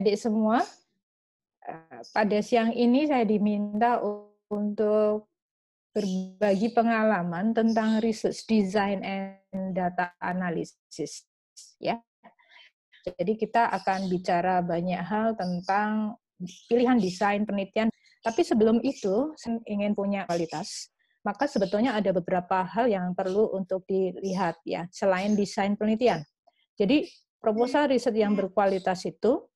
adik semua, pada siang ini saya diminta untuk berbagi pengalaman tentang research design and data analysis, ya. Jadi kita akan bicara banyak hal tentang pilihan desain penelitian. Tapi sebelum itu, saya ingin punya kualitas, maka sebetulnya ada beberapa hal yang perlu untuk dilihat, ya, selain desain penelitian. Jadi proposal riset yang berkualitas itu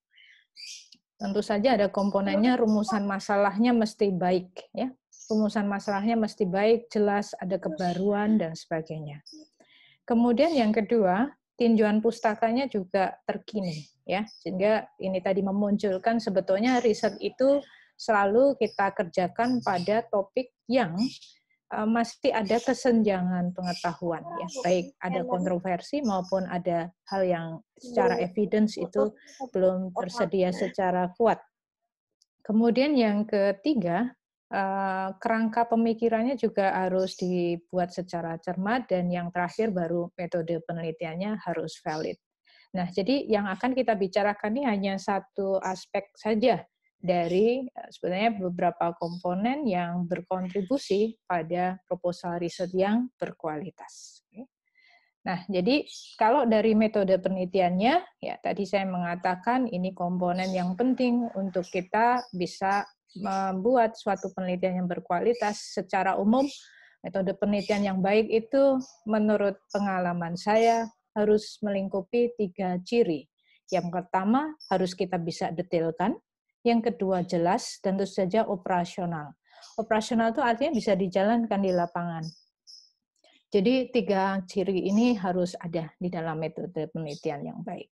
tentu saja ada komponennya, rumusan masalahnya mesti baik, ya. Rumusan masalahnya mesti baik, jelas, ada kebaruan dan sebagainya. Kemudian yang kedua, tinjauan pustakanya juga terkini, ya. Sehingga ini tadi memunculkan sebetulnya riset itu selalu kita kerjakan pada topik yang masih ada kesenjangan pengetahuan, ya, baik ada kontroversi maupun ada hal yang secara evidence itu belum tersedia secara kuat. Kemudian yang ketiga, kerangka pemikirannya juga harus dibuat secara cermat, dan yang terakhir baru metode penelitiannya harus valid. Nah, jadi yang akan kita bicarakan ini hanya satu aspek saja dari sebenarnya beberapa komponen yang berkontribusi pada proposal riset yang berkualitas. Nah, jadi kalau dari metode penelitiannya, ya tadi saya mengatakan ini komponen yang penting untuk kita bisa membuat suatu penelitian yang berkualitas. Secara umum, metode penelitian yang baik itu menurut pengalaman saya harus melingkupi 3 ciri. Yang pertama, harus kita bisa detailkan. Yang kedua, jelas, dan tentu saja operasional. Operasional itu artinya bisa dijalankan di lapangan. Jadi 3 ciri ini harus ada di dalam metode penelitian yang baik.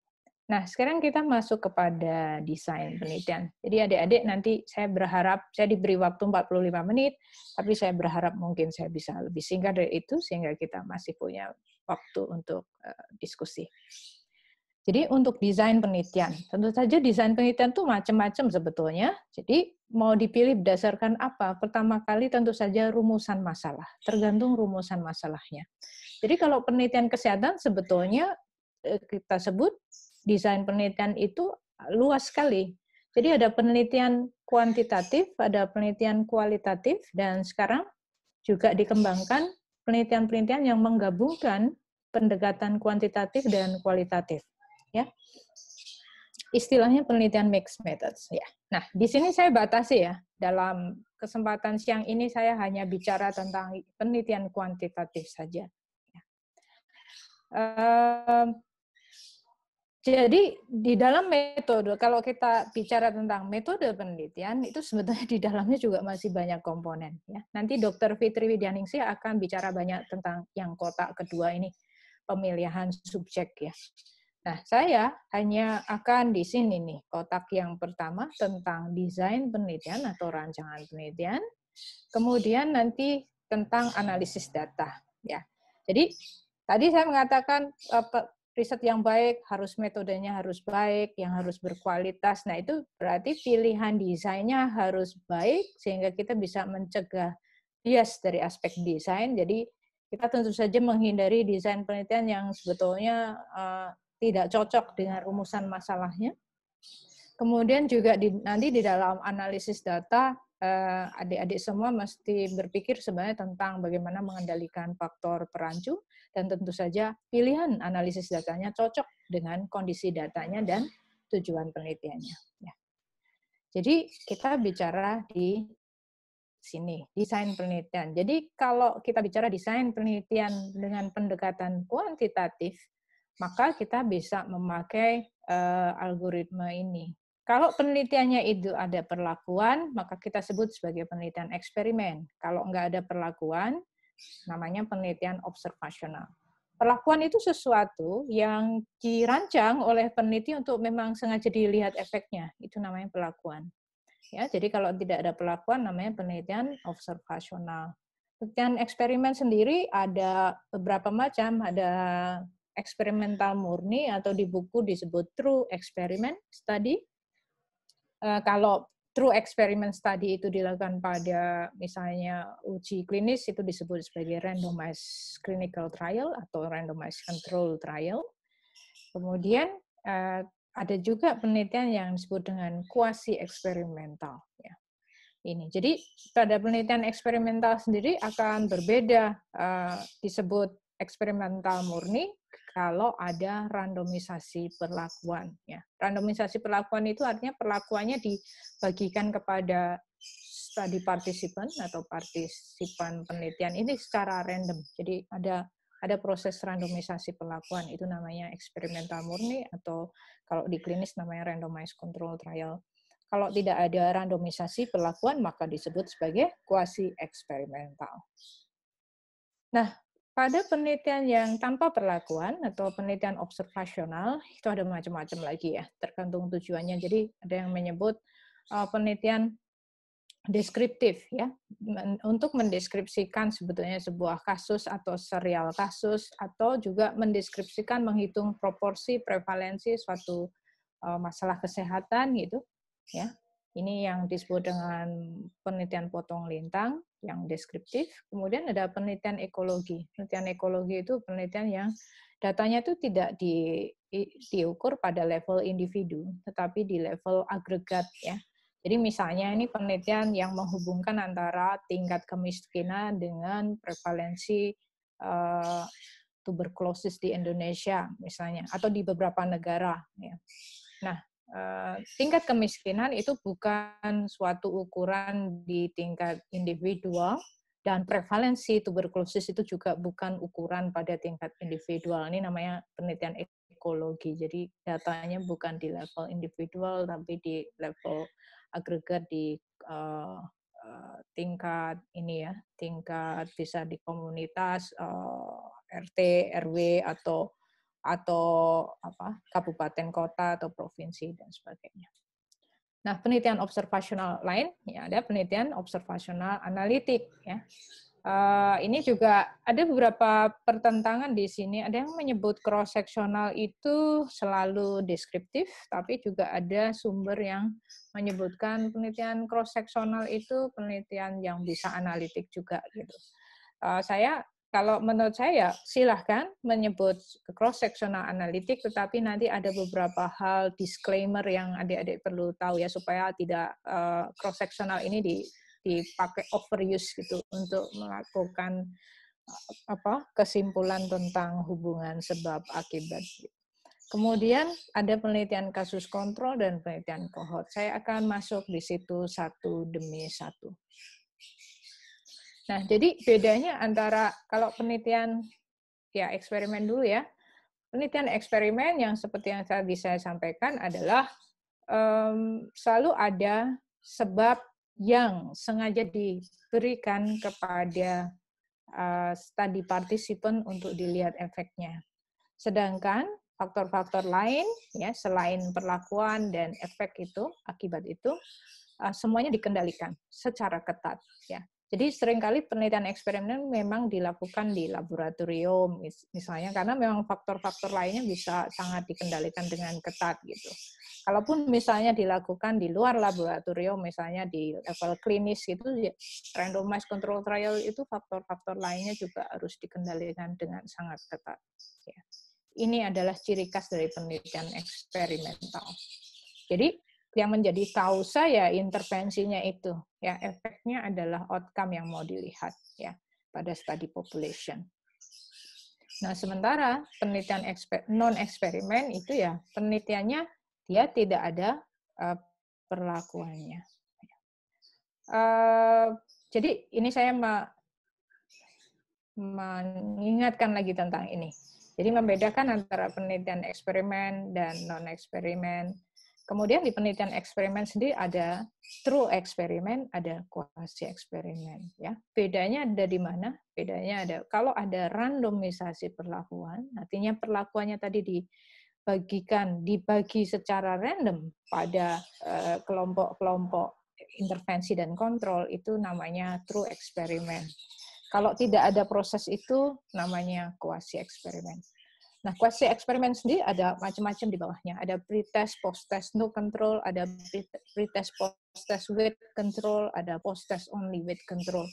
Nah, sekarang kita masuk kepada desain penelitian. Jadi adik-adik nanti saya berharap, saya diberi waktu 45 menit, tapi saya berharap mungkin saya bisa lebih singkat dari itu, sehingga kita masih punya waktu untuk diskusi. Jadi untuk desain penelitian, tentu saja desain penelitian itu macam-macam sebetulnya. Jadi mau dipilih berdasarkan apa? Pertama kali tentu saja rumusan masalah, tergantung rumusan masalahnya. Jadi kalau penelitian kesehatan sebetulnya kita sebut desain penelitian itu luas sekali. Jadi ada penelitian kuantitatif, ada penelitian kualitatif, dan sekarang juga dikembangkan penelitian-penelitian yang menggabungkan pendekatan kuantitatif dan kualitatif. Ya, istilahnya penelitian mixed methods, ya. Nah, di sini saya batasi, ya. Dalam kesempatan siang ini saya hanya bicara tentang penelitian kuantitatif saja. Jadi di dalam metode, kalau kita bicara tentang metode penelitian, itu sebetulnya di dalamnya juga masih banyak komponen. Ya. Nanti Dr. Fitri Widyaningsih akan bicara banyak tentang yang kotak kedua ini, pemilihan subjek, ya. Nah, saya hanya akan di sini nih, kotak yang pertama tentang desain penelitian atau rancangan penelitian, kemudian nanti tentang analisis data, ya. Jadi tadi saya mengatakan riset yang baik harus metodenya harus baik, yang harus berkualitas. Nah, itu berarti pilihan desainnya harus baik sehingga kita bisa mencegah bias dari aspek desain. Jadi kita tentu saja menghindari desain penelitian yang sebetulnya tidak cocok dengan rumusan masalahnya. Kemudian juga nanti di dalam analisis data, adik-adik semua mesti berpikir sebenarnya tentang bagaimana mengendalikan faktor perancu, dan tentu saja pilihan analisis datanya cocok dengan kondisi datanya dan tujuan penelitiannya. Ya. Jadi kita bicara di sini, desain penelitian. Jadi kalau kita bicara desain penelitian dengan pendekatan kuantitatif, maka kita bisa memakai algoritma ini. Kalau penelitiannya itu ada perlakuan, maka kita sebut sebagai penelitian eksperimen. Kalau nggak ada perlakuan, namanya penelitian observasional. Perlakuan itu sesuatu yang dirancang oleh peneliti untuk memang sengaja dilihat efeknya. Itu namanya perlakuan. Ya, jadi kalau tidak ada perlakuan namanya penelitian observasional. Penelitian eksperimen sendiri ada beberapa macam, ada eksperimental murni atau di buku disebut true experiment study. Kalau true experiment study itu dilakukan pada misalnya uji klinis, itu disebut sebagai randomized clinical trial atau randomized control trial. Kemudian ada juga penelitian yang disebut dengan quasi eksperimental. Ya. Ini. Jadi pada penelitian eksperimental sendiri akan berbeda, disebut eksperimental murni kalau ada randomisasi perlakuan. Ya. Randomisasi perlakuan itu artinya perlakuannya dibagikan kepada study participant atau partisipan penelitian ini secara random. Jadi ada proses randomisasi perlakuan, itu namanya eksperimental murni, atau kalau di klinis namanya randomized control trial. Kalau tidak ada randomisasi perlakuan, maka disebut sebagai quasi eksperimental. Nah, pada penelitian yang tanpa perlakuan atau penelitian observasional, itu ada macam-macam lagi ya, tergantung tujuannya. Jadi ada yang menyebut penelitian deskriptif ya, untuk mendeskripsikan sebetulnya sebuah kasus atau serial kasus, atau juga mendeskripsikan, menghitung proporsi prevalensi suatu masalah kesehatan gitu ya. Ini yang disebut dengan penelitian potong lintang yang deskriptif. Kemudian ada penelitian ekologi. Penelitian ekologi itu penelitian yang datanya itu tidak diukur pada level individu, tetapi di level agregat ya. Jadi misalnya ini penelitian yang menghubungkan antara tingkat kemiskinan dengan prevalensi tuberkulosis di Indonesia misalnya, atau di beberapa negara. Ya. Nah, tingkat kemiskinan itu bukan suatu ukuran di tingkat individual, dan prevalensi tuberkulosis itu juga bukan ukuran pada tingkat individual. Ini namanya penelitian ekologi. Jadi datanya bukan di level individual, tapi di level agregat di tingkat ini ya, tingkat bisa di komunitas, RT, RW, atau kabupaten kota atau provinsi dan sebagainya. Nah, penelitian observasional lain ya, ada penelitian observasional analitik ya. Ini juga ada beberapa pertentangan di sini. Ada yang menyebut cross seksional itu selalu deskriptif, tapi juga ada sumber yang menyebutkan penelitian cross seksional itu penelitian yang bisa analitik juga gitu. Kalau menurut saya, silahkan menyebut cross-sectional analitik, tetapi nanti ada beberapa hal disclaimer yang adik-adik perlu tahu ya, supaya tidak cross-sectional ini dipakai overuse gitu untuk melakukan kesimpulan tentang hubungan sebab akibat. Kemudian ada penelitian kasus kontrol dan penelitian kohort. Saya akan masuk di situ satu demi satu. Nah, jadi bedanya antara kalau penelitian ya eksperimen dulu ya. Penelitian eksperimen yang seperti yang tadi saya sampaikan adalah selalu ada sebab yang sengaja diberikan kepada study participant untuk dilihat efeknya. Sedangkan faktor-faktor lain ya selain perlakuan dan efek itu, akibat itu semuanya dikendalikan secara ketat ya. Jadi seringkali penelitian eksperimen memang dilakukan di laboratorium misalnya, karena memang faktor-faktor lainnya bisa sangat dikendalikan dengan ketat gitu. Kalaupun misalnya dilakukan di luar laboratorium, misalnya di level klinis gitu, randomized control trial itu faktor-faktor lainnya juga harus dikendalikan dengan sangat ketat. Ya. Ini adalah ciri khas dari penelitian eksperimental. Jadi yang menjadi kausa ya intervensinya itu ya, efeknya adalah outcome yang mau dilihat ya pada study population. Nah, sementara penelitian non eksperimen itu ya penelitiannya dia tidak ada perlakuannya. Jadi ini saya mengingatkan lagi tentang ini. Jadi membedakan antara penelitian eksperimen dan non eksperimen. Kemudian di penelitian eksperimen sendiri ada true eksperimen, ada quasi eksperimen. Ya, bedanya ada di mana? Bedanya ada kalau ada randomisasi perlakuan, artinya perlakuannya tadi dibagi secara random pada kelompok-kelompok intervensi dan kontrol, itu namanya true eksperimen. Kalau tidak ada proses itu namanya quasi eksperimen. Nah, quasi eksperimen sendiri ada macam-macam di bawahnya. Ada pre-test, post-test no control, ada pre-test, post-test with control, ada post-test only with control.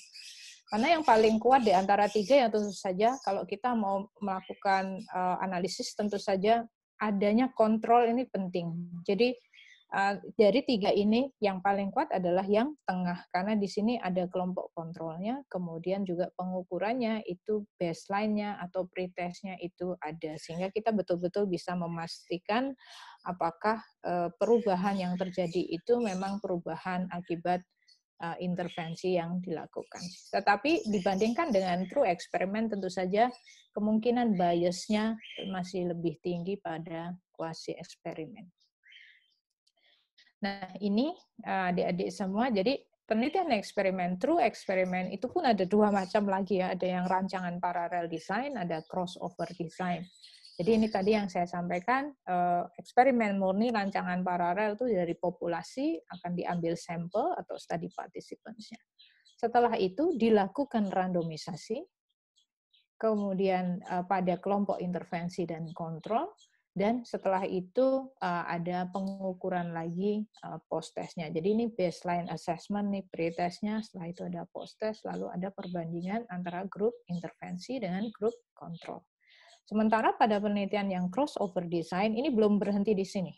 Karena yang paling kuat di antara tiga yang tentu saja kalau kita mau melakukan analisis tentu saja adanya kontrol ini penting. Jadi dari 3 ini yang paling kuat adalah yang tengah, karena di sini ada kelompok kontrolnya, kemudian juga pengukurannya itu baseline-nya atau pretest-nya itu ada, sehingga kita betul-betul bisa memastikan apakah perubahan yang terjadi itu memang perubahan akibat intervensi yang dilakukan. Tetapi dibandingkan dengan true eksperimen, tentu saja kemungkinan bias-nya masih lebih tinggi pada kuasi eksperimen. Nah, ini adik-adik semua, jadi penelitian eksperimen, true eksperimen itu pun ada 2 macam lagi ya, ada yang rancangan paralel design, ada crossover design. Jadi ini tadi yang saya sampaikan, eksperimen murni rancangan paralel itu dari populasi akan diambil sampel atau study participants-nya. Setelah itu dilakukan randomisasi, kemudian pada kelompok intervensi dan kontrol, dan setelah itu ada pengukuran lagi post-testnya. Jadi ini baseline assessment, nih pre-testnya, setelah itu ada post-test, lalu ada perbandingan antara grup intervensi dengan grup kontrol. Sementara pada penelitian yang crossover design, ini belum berhenti di sini.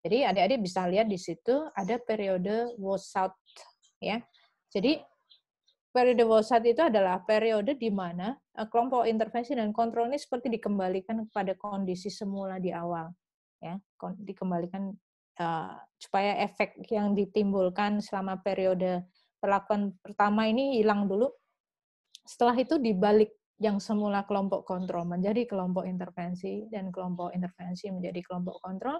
Jadi adik-adik bisa lihat di situ ada periode washout. Ya. Jadi periode washout itu adalah periode di mana kelompok intervensi dan kontrol ini seperti dikembalikan kepada kondisi semula di awal, ya, dikembalikan supaya efek yang ditimbulkan selama periode perlakuan pertama ini hilang dulu. Setelah itu dibalik yang semula kelompok kontrol menjadi kelompok intervensi dan kelompok intervensi menjadi kelompok kontrol.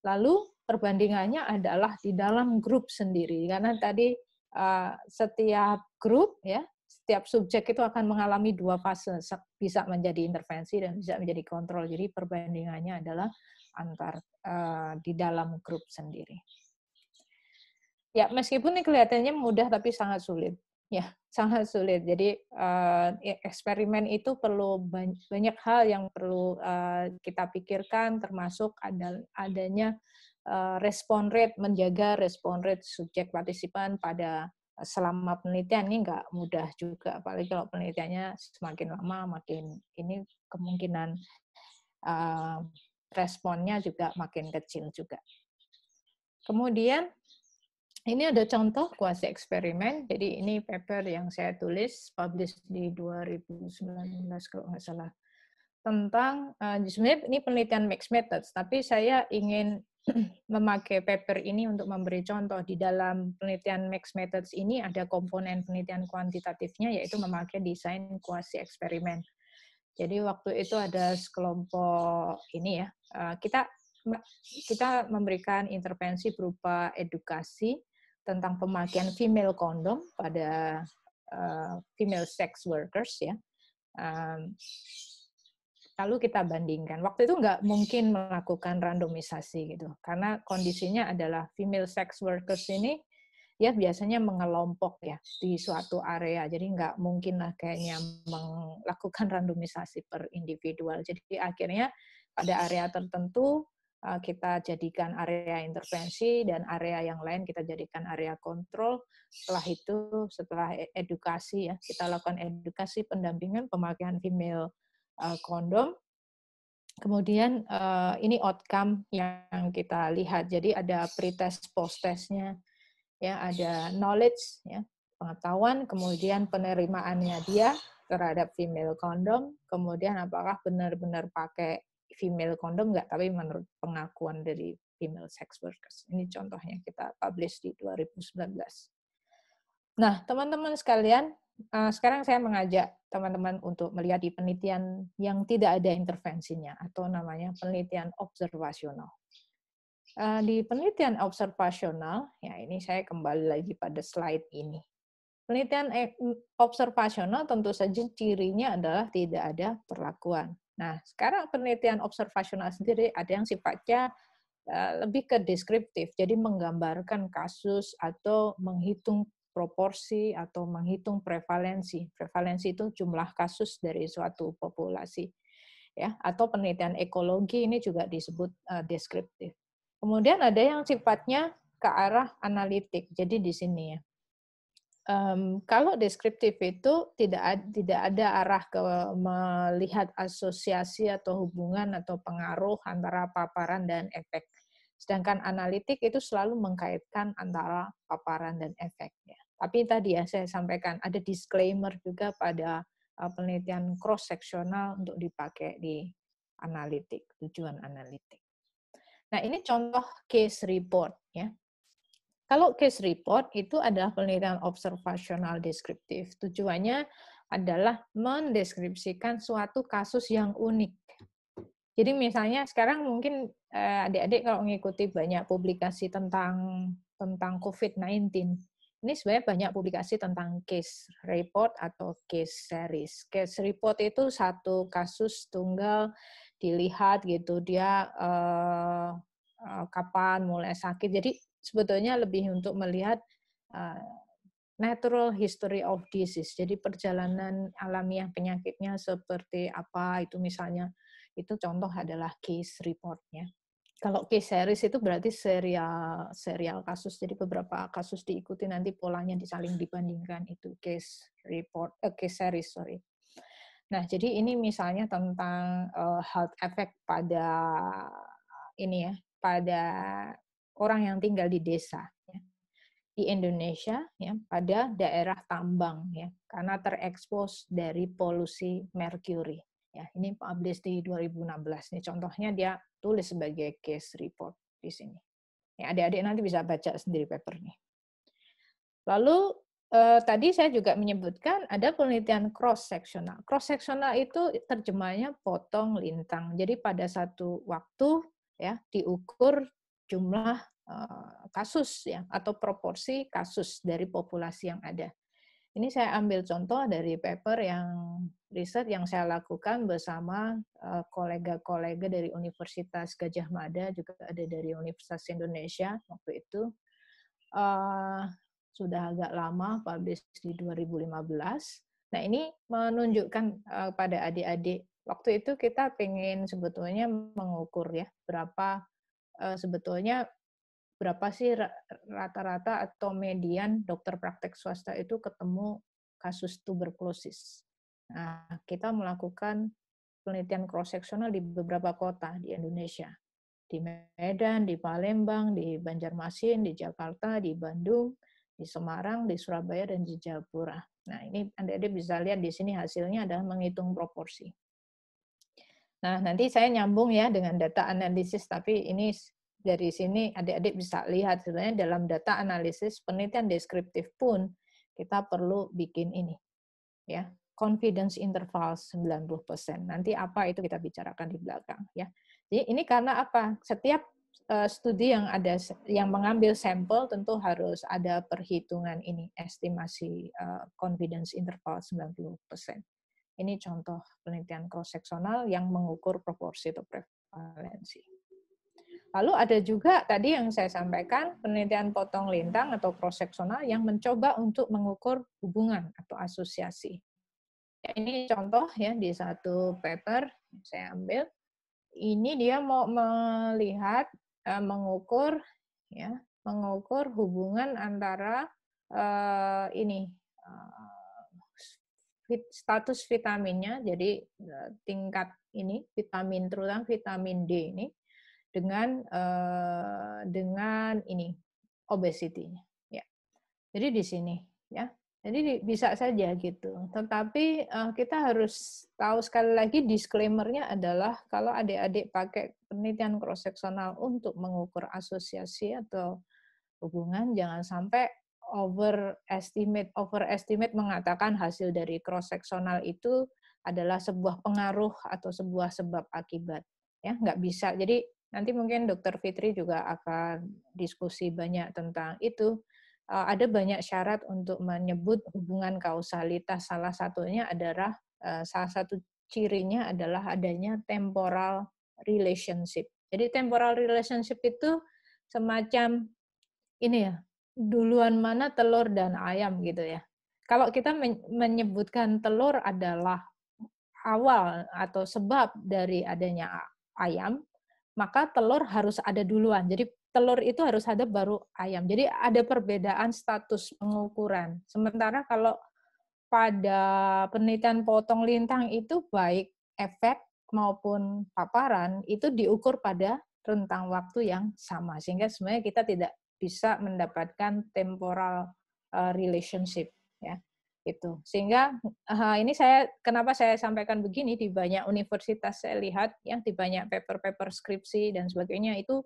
Lalu perbandingannya adalah di dalam grup sendiri, karena tadi setiap grup, ya, setiap subjek itu akan mengalami 2 fase, bisa menjadi intervensi dan bisa menjadi kontrol. Jadi perbandingannya adalah di dalam grup sendiri. Ya, meskipun ini kelihatannya mudah tapi sangat sulit. Ya, sangat sulit. Jadi eksperimen itu perlu banyak hal yang perlu kita pikirkan, termasuk adanya respon rate, menjaga respon rate subjek partisipan pada selama penelitian. Ini nggak mudah juga, apalagi kalau penelitiannya semakin lama makin ini kemungkinan responnya juga makin kecil juga. Kemudian ini ada contoh kuasi eksperimen. Jadi ini paper yang saya tulis, publish di 2019 kalau nggak salah. Tentang, sebenarnya ini penelitian mixed methods, tapi saya ingin memakai paper ini untuk memberi contoh. Di dalam penelitian mixed methods ini ada komponen penelitian kuantitatifnya, yaitu memakai desain kuasi eksperimen. Jadi waktu itu ada sekelompok ini ya, kita memberikan intervensi berupa edukasi tentang pemakaian female condom pada female sex workers, ya. Lalu kita bandingkan. Waktu itu nggak mungkin melakukan randomisasi gitu, karena kondisinya adalah female sex workers ini ya biasanya mengelompok ya di suatu area, jadi nggak mungkin lah kayaknya melakukan randomisasi per individual. Jadi akhirnya pada area tertentu kita jadikan area intervensi dan area yang lain kita jadikan area kontrol. Setelah itu, setelah edukasi ya, kita lakukan edukasi, pendampingan pemakaian female kondom. Kemudian ini outcome yang kita lihat. Jadi ada pre-test, post-testnya, ya, ada knowledge, ya, pengetahuan, kemudian penerimaannya dia terhadap female kondom, kemudian apakah benar-benar pakai female kondom nggak, tapi menurut pengakuan dari female sex workers. Ini contohnya kita publish di 2019. Nah, teman-teman sekalian, sekarang saya mengajak teman-teman untuk melihat di penelitian yang tidak ada intervensinya, atau namanya penelitian observasional. Di penelitian observasional, ya ini saya kembali lagi pada slide ini. Penelitian observasional tentu saja cirinya adalah tidak ada perlakuan. Nah, sekarang penelitian observasional sendiri ada yang sifatnya lebih ke deskriptif, jadi menggambarkan kasus atau menghitung proporsi atau menghitung prevalensi. Prevalensi itu jumlah kasus dari suatu populasi, ya. Atau penelitian ekologi ini juga disebut deskriptif. Kemudian ada yang sifatnya ke arah analitik. Jadi di sini ya. Kalau deskriptif itu tidak ada arah ke melihat asosiasi atau hubungan atau pengaruh antara paparan dan efek. Sedangkan analitik itu selalu mengkaitkan antara paparan dan efeknya. Tapi tadi ya saya sampaikan ada disclaimer juga pada penelitian cross seksional untuk dipakai di analitik, tujuan analitik. Nah, ini contoh case report ya. Kalau case report itu adalah penelitian observasional deskriptif. Tujuannya adalah mendeskripsikan suatu kasus yang unik. Jadi misalnya sekarang mungkin adik-adik kalau mengikuti banyak publikasi tentang COVID-19, ini sebenarnya banyak publikasi tentang case report atau case series. Case report itu satu kasus tunggal dilihat gitu dia kapan mulai sakit. Jadi sebetulnya lebih untuk melihat natural history of disease. Jadi perjalanan alamiah penyakitnya seperti apa itu misalnya. Itu contoh adalah case report-nya. Kalau case series itu berarti serial kasus. Jadi beberapa kasus diikuti nanti polanya disaling dibandingkan itu case report case series sorry. Nah, jadi ini misalnya tentang health effect pada ini ya, pada orang yang tinggal di desa ya. Di Indonesia ya, pada daerah tambang ya, karena terekspos dari polusi merkuri. Ya, ini publish di 2016. Ini contohnya dia tulis sebagai case report di sini. Ya, adik-adik nanti bisa baca sendiri papernya. Lalu tadi saya juga menyebutkan ada penelitian cross seksional. Cross seksional itu terjemahnya potong lintang. Jadi pada satu waktu ya diukur jumlah kasus ya atau proporsi kasus dari populasi yang ada. Ini saya ambil contoh dari paper yang riset yang saya lakukan bersama kolega-kolega dari Universitas Gadjah Mada, juga ada dari Universitas Indonesia waktu itu. Sudah agak lama, publish di 2015. Nah, ini menunjukkan pada adik-adik, waktu itu kita pengen sebetulnya mengukur ya, sebetulnya berapa sih rata-rata atau median dokter praktek swasta itu ketemu kasus tuberkulosis. Nah, kita melakukan penelitian cross-seksional di beberapa kota di Indonesia. Di Medan, di Palembang, di Banjarmasin, di Jakarta, di Bandung, di Semarang, di Surabaya, dan di Jayapura. Nah, ini adik-adik bisa lihat di sini hasilnya adalah menghitung proporsi. Nah, nanti saya nyambung ya dengan data analisis, tapi ini dari sini adik-adik bisa lihat sebenarnya dalam data analisis penelitian deskriptif pun kita perlu bikin ini ya, confidence interval 90%. Nanti apa itu kita bicarakan di belakang ya. Jadi ini karena apa? Setiap studi yang ada yang mengambil sampel tentu harus ada perhitungan ini estimasi confidence interval 90%. Ini contoh penelitian cross-seksional yang mengukur proporsi atau prevalensi. Lalu ada juga tadi yang saya sampaikan, penelitian potong lintang atau cross-seksional yang mencoba untuk mengukur hubungan atau asosiasi. Ya, ini contoh ya di satu paper yang saya ambil. Ini dia mau melihat, mengukur hubungan antara ini status vitaminnya, jadi tingkat ini vitamin terutama vitamin D ini dengan ini obesity-nya. Ya. Jadi di sini ya. Jadi bisa saja gitu. Tetapi kita harus tahu sekali lagi disclaimer-nya adalah kalau adik-adik pakai penelitian cross-seksional untuk mengukur asosiasi atau hubungan, jangan sampai overestimate mengatakan hasil dari cross-seksional itu adalah sebuah pengaruh atau sebuah sebab akibat. Ya, nggak bisa. Jadi nanti mungkin Dr. Fitri juga akan diskusi banyak tentang itu. Ada banyak syarat untuk menyebut hubungan kausalitas. Salah satunya adalah salah satu cirinya adalah adanya temporal relationship. Jadi temporal relationship itu semacam ini ya, duluan mana telur dan ayam gitu ya. Kalau kita menyebutkan telur adalah awal atau sebab dari adanya ayam, maka telur harus ada duluan. Jadi telur itu harus ada baru ayam. Jadi ada perbedaan status pengukuran. Sementara kalau pada penelitian potong lintang itu baik efek maupun paparan itu diukur pada rentang waktu yang sama, sehingga sebenarnya kita tidak bisa mendapatkan temporal relationship, ya itu. Sehingga ini kenapa saya sampaikan begini, di banyak universitas saya lihat ya, di banyak paper-paper skripsi dan sebagainya itu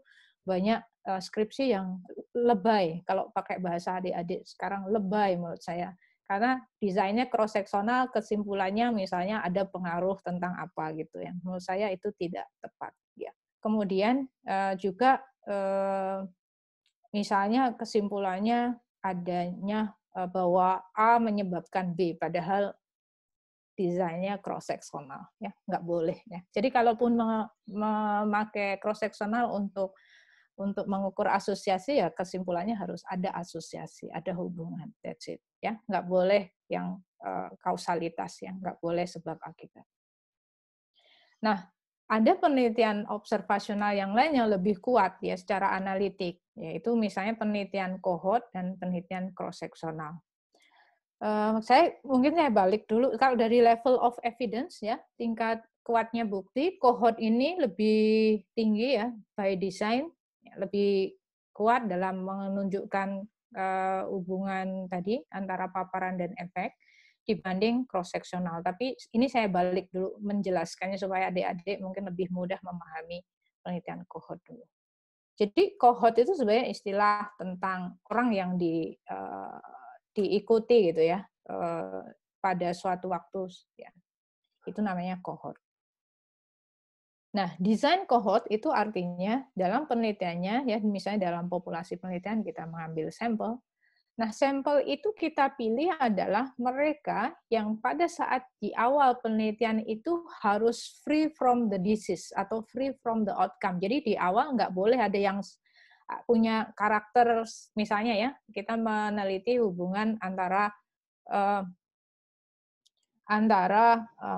banyak skripsi yang lebay, kalau pakai bahasa adik-adik sekarang, lebay menurut saya. Karena desainnya cross-seksional, kesimpulannya misalnya ada pengaruh tentang apa gitu ya. Menurut saya itu tidak tepat. Ya. Kemudian juga misalnya kesimpulannya adanya bahwa A menyebabkan B, padahal desainnya cross-seksional, ya nggak boleh. Ya. Jadi kalaupun memakai cross-seksional untuk mengukur asosiasi, ya kesimpulannya harus ada asosiasi, ada hubungan, that's it. Ya, nggak boleh yang kausalitas, ya nggak boleh sebab akibat. Nah, ada penelitian observasional yang lain yang lebih kuat ya secara analitik, yaitu misalnya penelitian cohort dan penelitian cross-seksional. Mungkin saya balik dulu, kalau dari level of evidence ya, tingkat kuatnya bukti, cohort ini lebih tinggi ya by design, lebih kuat dalam menunjukkan hubungan tadi antara paparan dan efek dibanding cross-seksional. Tapi ini saya balik dulu menjelaskannya supaya adik-adik mungkin lebih mudah memahami penelitian cohort dulu. Jadi cohort itu sebenarnya istilah tentang orang yang diikuti gitu ya pada suatu waktu, ya. Itu namanya cohort. Nah, desain cohort itu artinya dalam penelitiannya, ya misalnya dalam populasi penelitian kita mengambil sampel. Nah, sampel itu kita pilih adalah mereka yang pada saat di awal penelitian itu harus free from the disease atau free from the outcome. Jadi di awal nggak boleh ada yang punya karakter, misalnya ya, kita meneliti hubungan antara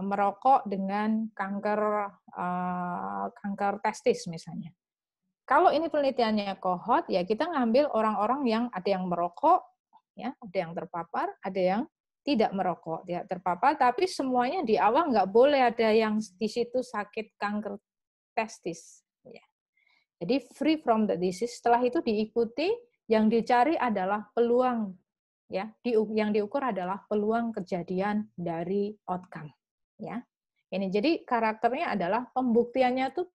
merokok dengan kanker testis misalnya. Kalau ini penelitiannya cohort, ya kita ngambil orang-orang yang ada yang merokok, ya ada yang terpapar, ada yang tidak merokok, tidak terpapar, tapi semuanya di awal nggak boleh ada yang di situ sakit kanker testis. Ya. Jadi free from the disease. Setelah itu diikuti, yang dicari adalah peluang, ya yang diukur adalah peluang kejadian dari outcome, ya ini jadi karakternya adalah pembuktiannya tuh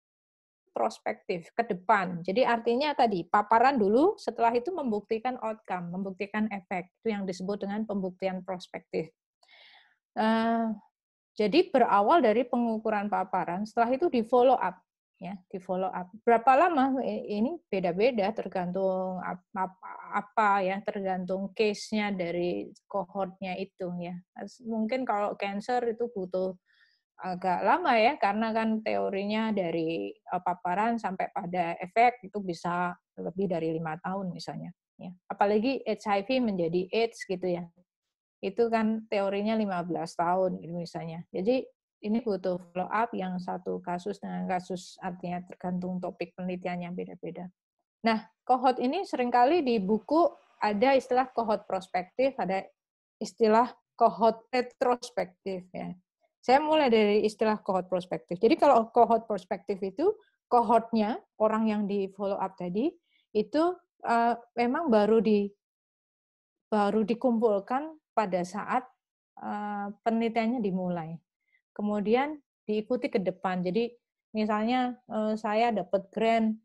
prospektif ke depan. Jadi artinya tadi paparan dulu, setelah itu membuktikan outcome, membuktikan efek, itu yang disebut dengan pembuktian prospektif. Jadi berawal dari pengukuran paparan, setelah itu di follow up, ya di follow up. Berapa lama ini beda-beda tergantung apa ya, tergantung case-nya dari cohortnya itu ya. Mungkin kalau cancer itu butuh agak lama ya, karena kan teorinya dari paparan sampai pada efek itu bisa lebih dari 5 tahun misalnya. Ya. Apalagi HIV menjadi AIDS gitu ya. Itu kan teorinya 15 tahun gitu misalnya. Jadi ini butuh follow up yang satu kasus dengan kasus, artinya tergantung topik penelitian yang beda-beda. Nah, cohort ini seringkali di buku ada istilah cohort prospektif, ada istilah cohort retrospektif ya. Saya mulai dari istilah cohort prospektif. Jadi kalau cohort prospektif itu cohortnya orang yang di follow up tadi itu memang baru dikumpulkan pada saat penelitiannya dimulai. Kemudian diikuti ke depan. Jadi misalnya saya dapat grant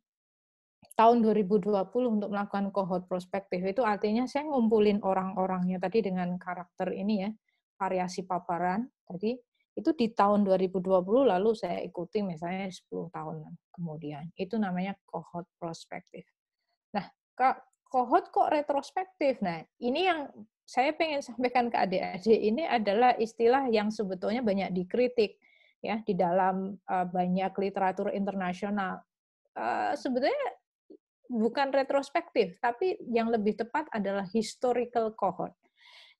tahun 2020 untuk melakukan cohort prospektif. Itu artinya saya ngumpulin orang-orangnya tadi dengan karakter ini ya, variasi paparan tadi. Itu di tahun 2020 lalu saya ikuti misalnya 10 tahun kemudian. Itu namanya cohort prospektif. Nah, cohort kok retrospektif? Nah, ini yang saya pengen sampaikan ke adik-adik, ini adalah istilah yang sebetulnya banyak dikritik ya di dalam banyak literatur internasional. Sebetulnya bukan retrospektif, tapi yang lebih tepat adalah historical cohort.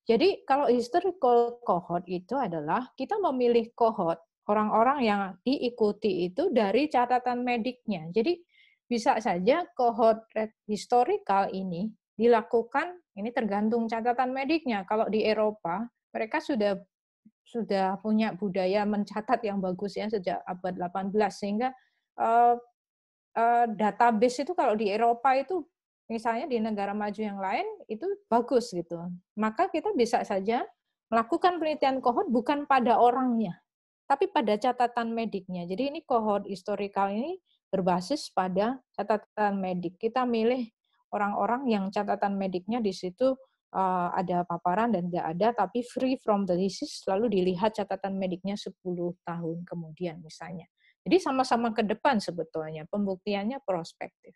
Jadi kalau historical cohort itu adalah kita memilih cohort orang-orang yang diikuti itu dari catatan mediknya. Jadi bisa saja cohort historical ini dilakukan, ini tergantung catatan mediknya. Kalau di Eropa, mereka sudah punya budaya mencatat yang bagus ya sejak abad 18, sehingga database itu kalau di Eropa itu misalnya di negara maju yang lain itu bagus gitu. Maka kita bisa saja melakukan penelitian cohort bukan pada orangnya, tapi pada catatan mediknya. Jadi ini cohort historical ini berbasis pada catatan medik. Kita milih orang-orang yang catatan mediknya di situ ada paparan dan tidak ada, tapi free from the disease, lalu dilihat catatan mediknya 10 tahun kemudian misalnya. Jadi sama-sama ke depan sebetulnya, pembuktiannya prospektif.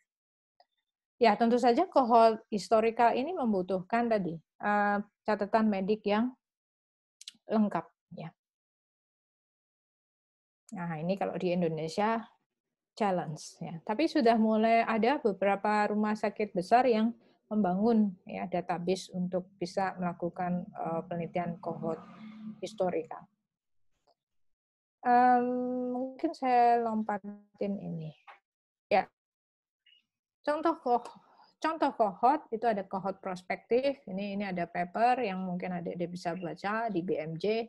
Ya, tentu saja cohort historical ini membutuhkan tadi catatan medik yang lengkap. Ya. Nah, ini kalau di Indonesia challenge. Ya. Tapi sudah mulai ada beberapa rumah sakit besar yang membangun ya database untuk bisa melakukan penelitian cohort historical. Mungkin saya lompatin ini. Ya, contoh cohort itu ada cohort prospektif. Ini ada paper yang mungkin adik-adik bisa baca di BMJ.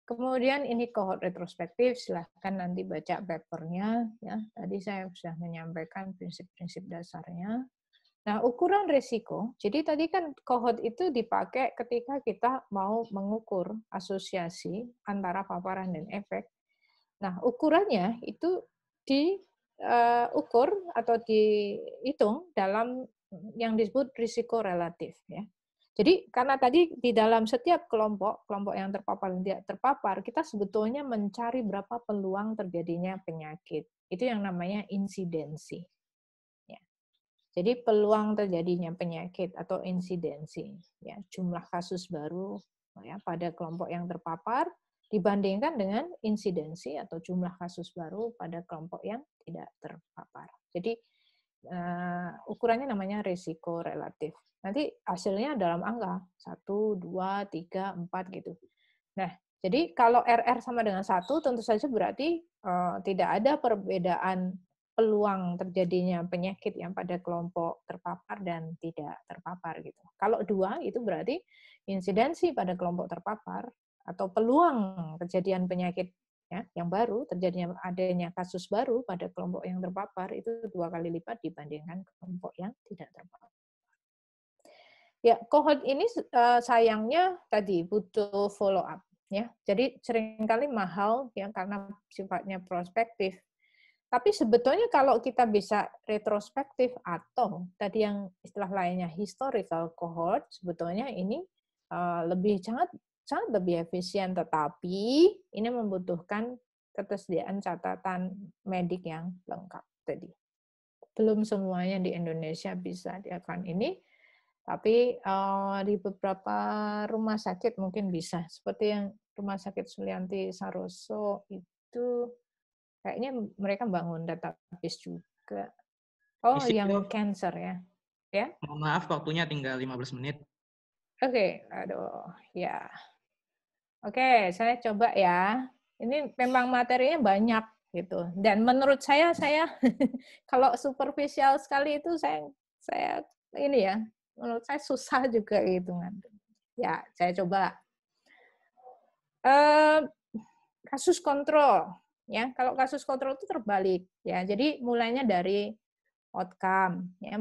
Kemudian ini cohort retrospektif. Silahkan nanti baca papernya. Ya, tadi saya sudah menyampaikan prinsip-prinsip dasarnya. Nah, ukuran risiko. Jadi tadi kan cohort itu dipakai ketika kita mau mengukur asosiasi antara paparan dan efek. Nah, ukurannya itu diukur atau dihitung dalam yang disebut risiko relatif. Ya. Jadi karena tadi di dalam setiap kelompok yang terpapar dan tidak terpapar, kita sebetulnya mencari berapa peluang terjadinya penyakit. Itu yang namanya insidensi. Ya. Jadi peluang terjadinya penyakit atau insidensi, ya, jumlah kasus baru ya, pada kelompok yang terpapar dibandingkan dengan insidensi atau jumlah kasus baru pada kelompok yang tidak terpapar. Jadi ukurannya namanya risiko relatif. Nanti hasilnya dalam angka 1, 2, 3, 4 gitu. Nah, jadi kalau RR sama dengan 1 tentu saja berarti tidak ada perbedaan peluang terjadinya penyakit yang pada kelompok terpapar dan tidak terpapar gitu. Kalau 2 itu berarti insidensi pada kelompok terpapar atau peluang kejadian penyakit ya, yang baru, terjadinya adanya kasus baru pada kelompok yang terpapar itu 2 kali lipat dibandingkan kelompok yang tidak terpapar. Ya, cohort ini sayangnya tadi butuh follow up ya. Jadi seringkali mahal ya karena sifatnya prospektif. Tapi sebetulnya kalau kita bisa retrospektif atau tadi yang istilah lainnya historical cohort, sebetulnya ini lebih sangat lebih efisien, tetapi ini membutuhkan ketersediaan catatan medik yang lengkap tadi. Belum semuanya di Indonesia bisa dilakukan ini, tapi di beberapa rumah sakit mungkin bisa. Seperti yang Rumah Sakit Sulianti Saroso itu kayaknya mereka bangun database juga. Oh, yang cancer ya. Ya. Mohon maaf, waktunya tinggal 15 menit. Oke, aduh, ya. Oke, saya coba ya. Ini memang materinya banyak gitu. Dan menurut saya kalau superficial sekali itu saya ini ya, menurut saya susah juga hitungan. Ya, saya coba. Kasus kontrol ya. Kalau kasus kontrol itu terbalik ya. Jadi mulainya dari outcome ya,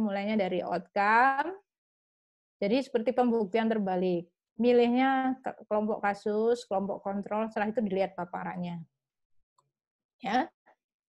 Jadi seperti pembuktian terbalik. Milihnya kelompok kasus, kelompok kontrol, setelah itu dilihat paparannya. Ya.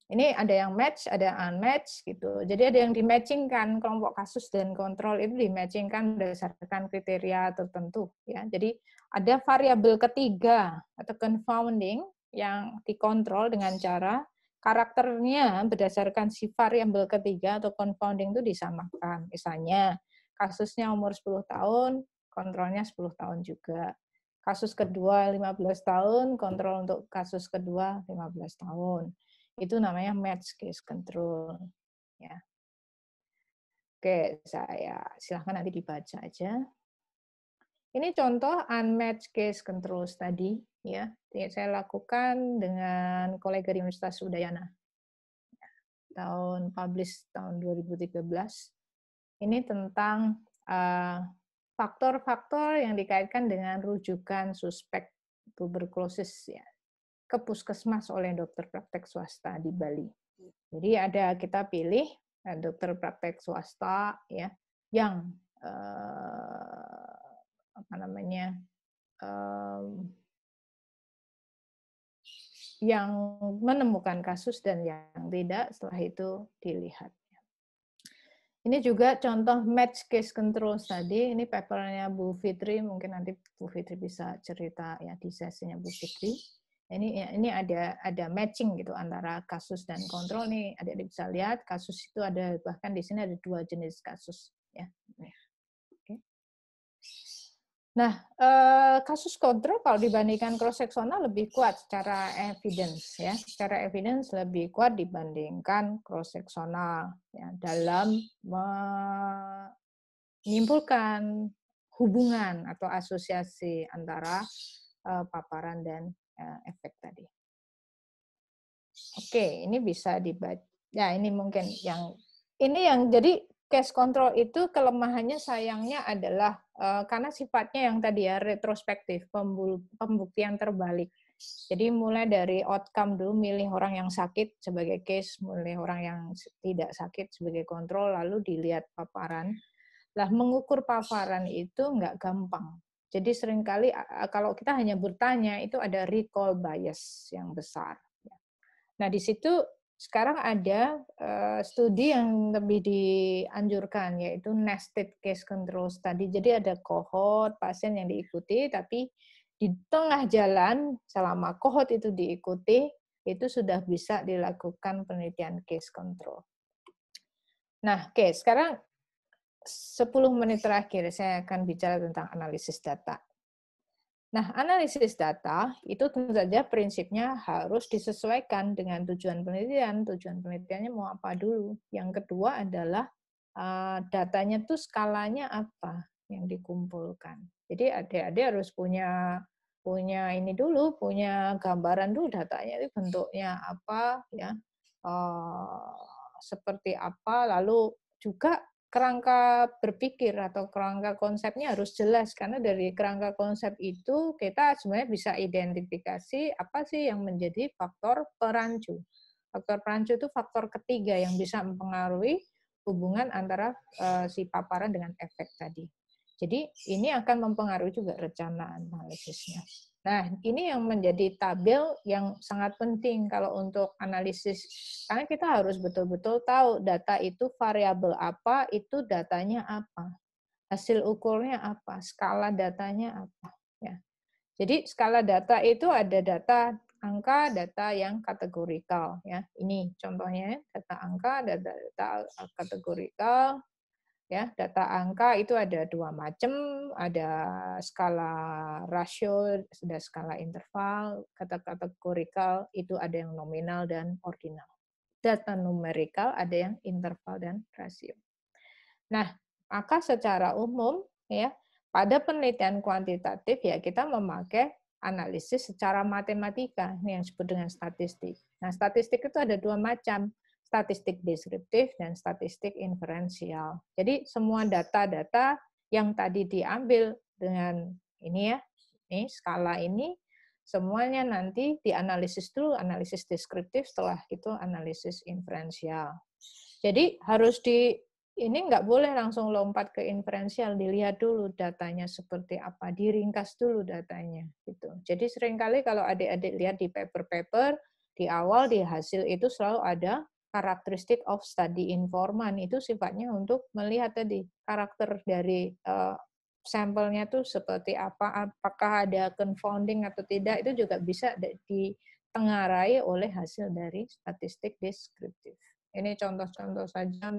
Ini ada yang match, ada yang unmatch gitu. Jadi ada yang di-matchingkan kelompok kasus dan kontrol itu di-matchingkan berdasarkan kriteria tertentu ya. Jadi ada variabel ketiga atau confounding yang dikontrol dengan cara karakternya berdasarkan si variabel ketiga atau confounding itu disamakan. Misalnya kasusnya umur 10 tahun, kontrolnya 10 tahun juga. Kasus kedua 15 tahun, kontrol untuk kasus kedua 15 tahun. Itu namanya match case control. Ya. Oke, saya silahkan nanti dibaca aja. Ini contoh unmatched case control study ya. Saya lakukan dengan kolega di Universitas Udayana. publish tahun 2013. Ini tentang faktor-faktor yang dikaitkan dengan rujukan suspek tuberkulosis ya, ke puskesmas oleh dokter praktek swasta di Bali. Jadi kita pilih dokter praktek swasta ya yang yang menemukan kasus dan yang tidak, setelah itu dilihat. Ini juga contoh match case control study. Ini papernya Bu Fitri, mungkin nanti Bu Fitri bisa cerita ya di sesinya Bu Fitri. Ini ada matching gitu antara kasus dan kontrol. Nih adik-adik bisa lihat kasus itu ada, bahkan di sini ada 2 jenis kasus ya. Oke. Nah, kasus kontrol kalau dibandingkan cross sectional lebih kuat secara evidence ya. Secara evidence lebih kuat dibandingkan cross sectional ya dalam menyimpulkan hubungan atau asosiasi antara paparan dan efek tadi. Oke, ini bisa dibaca. Ya, ini mungkin yang jadi case control itu kelemahannya sayangnya adalah karena sifatnya yang tadi ya retrospektif, pembuktian terbalik. Jadi mulai dari outcome dulu, milih orang yang sakit sebagai case, milih orang yang tidak sakit sebagai kontrol, lalu dilihat paparan. Lah mengukur paparan itu nggak gampang. Jadi seringkali kalau kita hanya bertanya itu ada recall bias yang besar. Nah di situ sekarang ada studi yang lebih dianjurkan, yaitu nested case control study. Jadi ada kohort pasien yang diikuti, tapi di tengah jalan selama kohort itu diikuti, itu sudah bisa dilakukan penelitian case control. Nah, oke, sekarang 10 menit terakhir saya akan bicara tentang analisis data. Nah, analisis data itu tentu saja prinsipnya harus disesuaikan dengan tujuan penelitian. Tujuan penelitiannya mau apa dulu. Yang kedua adalah datanya tuh skalanya apa yang dikumpulkan. Jadi adik-adik harus punya ini dulu, punya gambaran dulu datanya itu bentuknya apa ya, seperti apa, lalu juga kerangka berpikir atau kerangka konsepnya harus jelas, karena dari kerangka konsep itu kita sebenarnya bisa identifikasi apa sih yang menjadi faktor perancu. Faktor perancu itu faktor ketiga yang bisa mempengaruhi hubungan antara si paparan dengan efek tadi. Jadi ini akan mempengaruhi juga rencana analisisnya. Nah, ini yang menjadi tabel yang sangat penting kalau untuk analisis. Karena kita harus betul-betul tahu data itu variabel apa, itu datanya apa. Hasil ukurnya apa, skala datanya apa. Ya. Jadi skala data itu ada data angka, data yang kategorikal. Ya. Ini contohnya data angka, data kategorikal. Ya, data angka itu ada 2 macam, ada skala rasio, ada skala interval, kata kategorikal itu ada yang nominal dan ordinal. Data numerikal ada yang interval dan rasio. Nah, maka secara umum ya, pada penelitian kuantitatif ya kita memakai analisis secara matematika, ini yang disebut dengan statistik. Nah, statistik itu ada 2 macam, statistik deskriptif dan statistik inferensial. Jadi semua data-data yang tadi diambil dengan ini ya, ini skala ini semuanya nanti dianalisis dulu, analisis deskriptif, setelah itu analisis inferensial. Jadi harus ini nggak boleh langsung lompat ke inferensial, dilihat dulu datanya seperti apa, diringkas dulu datanya gitu. Jadi seringkali kalau adik-adik lihat di paper-paper di awal di hasil itu selalu ada karakteristik of study informant, itu sifatnya untuk melihat tadi karakter dari sampelnya tuh seperti apa, apakah ada confounding atau tidak, itu juga bisa ditengarai oleh hasil dari statistik deskriptif. Ini contoh-contoh saja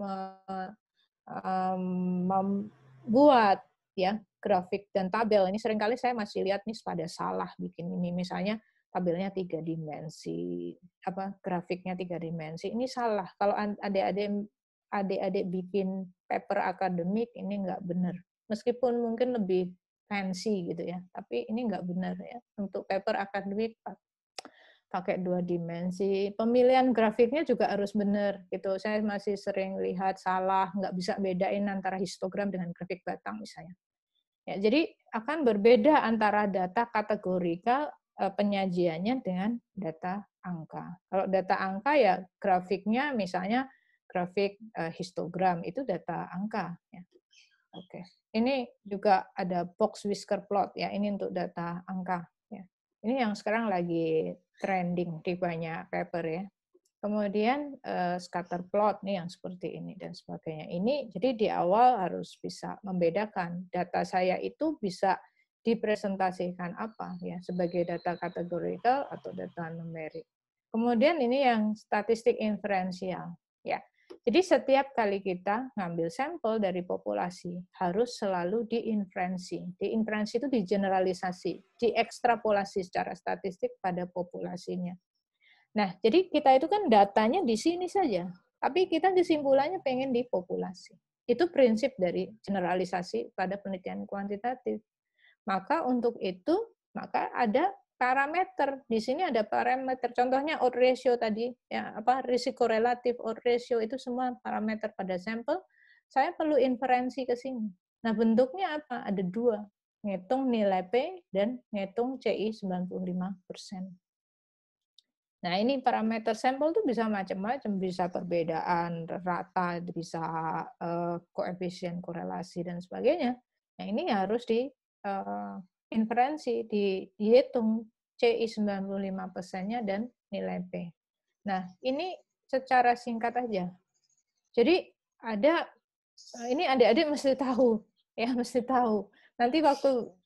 membuat ya grafik dan tabel. Ini seringkali saya masih lihat nih pada salah bikin ini, misalnya tabelnya 3 dimensi, grafiknya 3 dimensi. Ini salah. Kalau adik-adik bikin paper akademik ini nggak benar. Meskipun mungkin lebih fancy gitu ya, tapi ini nggak benar ya. Untuk paper akademik pakai 2 dimensi. Pemilihan grafiknya juga harus benar gitu. Saya masih sering lihat salah, nggak bisa bedain antara histogram dengan grafik batang misalnya. Ya, jadi akan berbeda antara data kategorikal penyajiannya dengan data angka. Kalau data angka ya grafiknya misalnya grafik histogram itu data angka ya. Oke. Ini juga ada box whisker plot ya. Ini untuk data angka ya. Ini yang sekarang lagi trending di banyak paper ya. Kemudian scatter plot nih yang seperti ini dan sebagainya. Ini jadi di awal harus bisa membedakan data saya itu bisa dipresentasikan apa ya sebagai data kategorikal atau data numerik. Kemudian ini yang statistik inferensial ya. Jadi setiap kali kita ngambil sampel dari populasi harus selalu diinferensi. Diinferensi itu digeneralisasi, diekstrapolasi secara statistik pada populasinya. Nah, jadi kita itu kan datanya di sini saja, tapi kita kesimpulannya pengen di populasi. Itu prinsip dari generalisasi pada penelitian kuantitatif. Maka untuk itu, maka ada parameter. Di sini ada parameter. Contohnya odds ratio tadi, ya apa risiko relatif, odds ratio itu semua parameter pada sampel. Saya perlu inferensi ke sini. Nah, bentuknya apa? Ada 2. Ngitung nilai P dan ngitung CI 95%. Nah, ini parameter sampel tuh bisa macam-macam, bisa perbedaan rata, bisa koefisien korelasi dan sebagainya. Nah, ini harus inferensi, dihitung CI 95%-nya dan nilai P. Nah, ini secara singkat aja. Jadi ada ini adik-adik mesti tahu, ya mesti tahu. Nanti waktu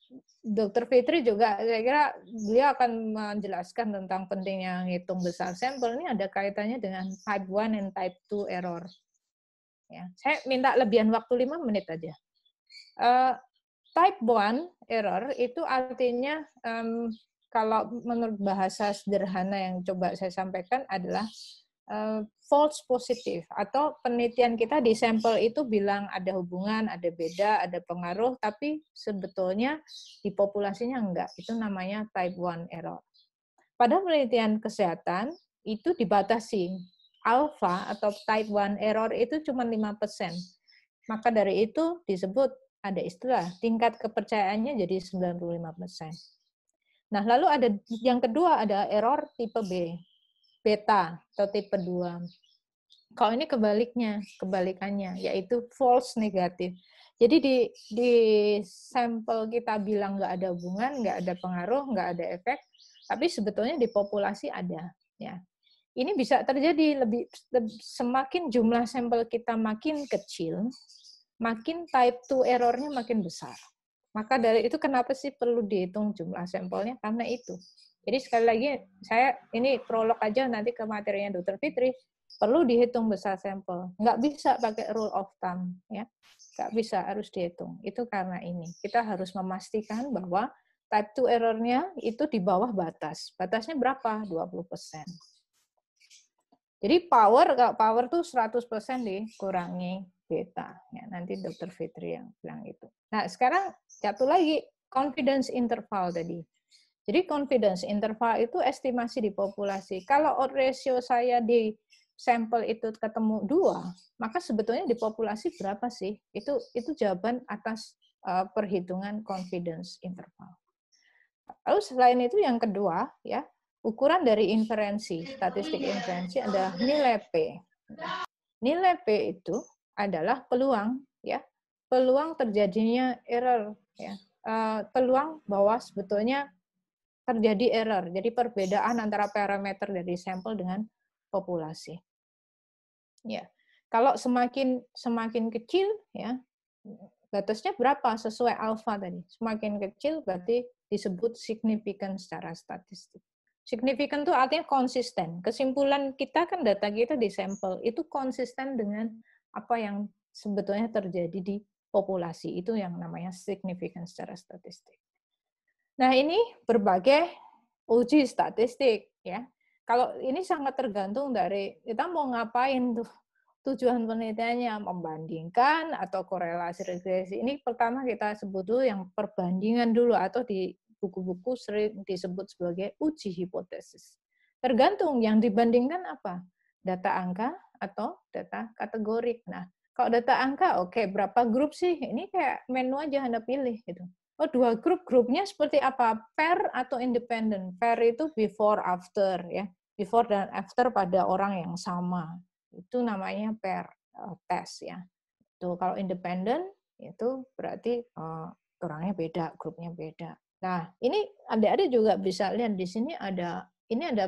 Dr. Fitri juga, saya kira beliau akan menjelaskan tentang pentingnya ngitung besar sampel. Ini ada kaitannya dengan type 1 and type 2 error. Ya, saya minta lebihan waktu 5 menit aja. Type 1 error itu artinya, kalau menurut bahasa sederhana yang coba saya sampaikan adalah false positive, atau penelitian kita di sampel itu bilang ada hubungan, ada beda, ada pengaruh, tapi sebetulnya di populasinya enggak. Itu namanya type 1 error. Pada penelitian kesehatan itu dibatasi. Alpha atau type 1 error itu cuma 5%. Maka dari itu disebut ada istilah tingkat kepercayaannya jadi 95%. Nah, lalu ada yang kedua ada error tipe B. Beta atau tipe 2. Kalau ini kebalikannya, yaitu false negatif. Jadi di sampel kita bilang nggak ada hubungan, nggak ada pengaruh, nggak ada efek, tapi sebetulnya di populasi ada. Ya, ini bisa terjadi semakin jumlah sampel kita makin kecil, makin type 2 error-nya makin besar. Maka dari itu kenapa sih perlu dihitung jumlah sampelnya? Karena itu. Jadi sekali lagi, saya ini prolog aja nanti ke materinya Dr. Fitri, perlu dihitung besar sampel. Nggak bisa pakai rule of thumb. Ya. Nggak bisa, harus dihitung. Itu karena ini. Kita harus memastikan bahwa type 2 error-nya itu di bawah batas. Batasnya berapa? 20%. Jadi kalau power tuh 100% dikurangi beta. Ya, nanti Dr. Fitri yang bilang itu. Nah, sekarang satu lagi, confidence interval tadi. Jadi confidence interval itu estimasi di populasi. Kalau odds ratio saya di sampel itu ketemu 2, maka sebetulnya di populasi berapa sih? Itu jawaban atas perhitungan confidence interval. Lalu selain itu yang kedua, ya, ukuran dari inferensi, statistik inferensi adalah nilai P. Nilai P itu adalah peluang, ya, peluang terjadinya error, ya, peluang bahwa sebetulnya terjadi error. Jadi perbedaan antara parameter dari sampel dengan populasi. Ya, kalau semakin kecil, ya, batasnya berapa sesuai alfa tadi. Semakin kecil berarti disebut signifikan secara statistik. Signifikan itu artinya konsisten. Kesimpulan kita kan data kita di sampel itu konsisten dengan apa yang sebetulnya terjadi di populasi. Itu yang namanya signifikan secara statistik. Nah, ini berbagai uji statistik ya. Kalau ini sangat tergantung dari kita mau ngapain tuh. Tujuan penelitiannya membandingkan atau korelasi regresi. Ini pertama kita sebut dulu yang perbandingan dulu, atau di buku-buku sering disebut sebagai uji hipotesis. Tergantung yang dibandingkan apa? Data angka atau data kategorik. Nah, kalau data angka, oke, berapa grup sih? Ini kayak menu aja Anda pilih gitu. Oh, 2 grup, grupnya seperti apa? Pair atau independent? Pair itu before, after ya. Before dan after pada orang yang sama. Itu namanya pair test ya. Itu kalau independent itu berarti orangnya beda, grupnya beda. Nah, ini adik-adik juga bisa lihat di sini ada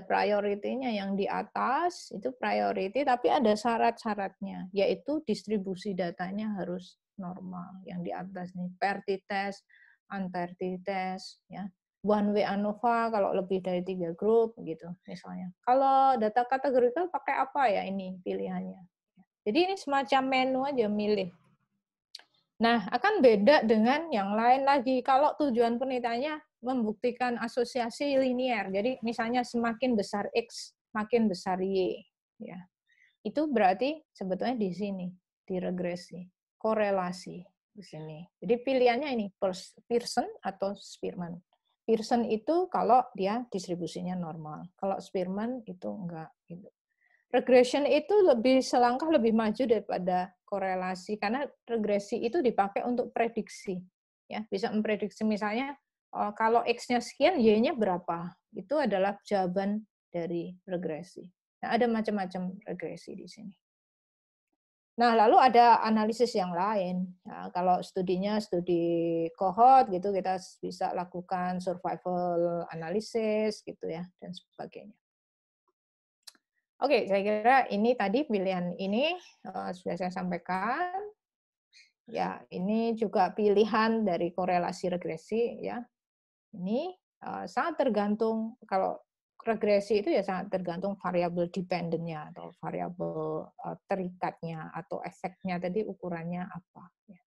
priority-nya yang di atas itu priority, tapi ada syarat-syaratnya, yaitu distribusi datanya harus normal. Yang di atas nih pair t-test, unpaired t-test, ya. One way ANOVA kalau lebih dari 3 grup gitu misalnya. Kalau data kategorikal pakai apa ya ini pilihannya. Jadi ini semacam menu aja milih. Nah, akan beda dengan yang lain lagi. Kalau tujuan penelitiannya membuktikan asosiasi linier. Jadi misalnya semakin besar X, makin besar Y. Ya. Itu berarti sebetulnya di sini, di regresi. Korelasi di sini. Jadi pilihannya ini, Pearson atau Spearman. Pearson itu kalau dia distribusinya normal. Kalau Spearman itu enggak. Gitu. Regression itu selangkah lebih maju daripada korelasi karena regresi itu dipakai untuk prediksi, ya bisa memprediksi misalnya kalau x-nya sekian, y-nya berapa, itu adalah jawaban dari regresi. Nah, ada macam-macam regresi di sini. Nah, lalu ada analisis yang lain. Nah, kalau studinya studi cohort gitu, kita bisa lakukan survival analysis gitu ya dan sebagainya. Oke, saya kira ini tadi pilihan ini sudah saya sampaikan. Ya, ini juga pilihan dari korelasi regresi ya. Ini sangat tergantung kalau regresi itu ya sangat tergantung variabel dependent-nya atau variabel terikatnya atau efeknya tadi ukurannya apa. Ya.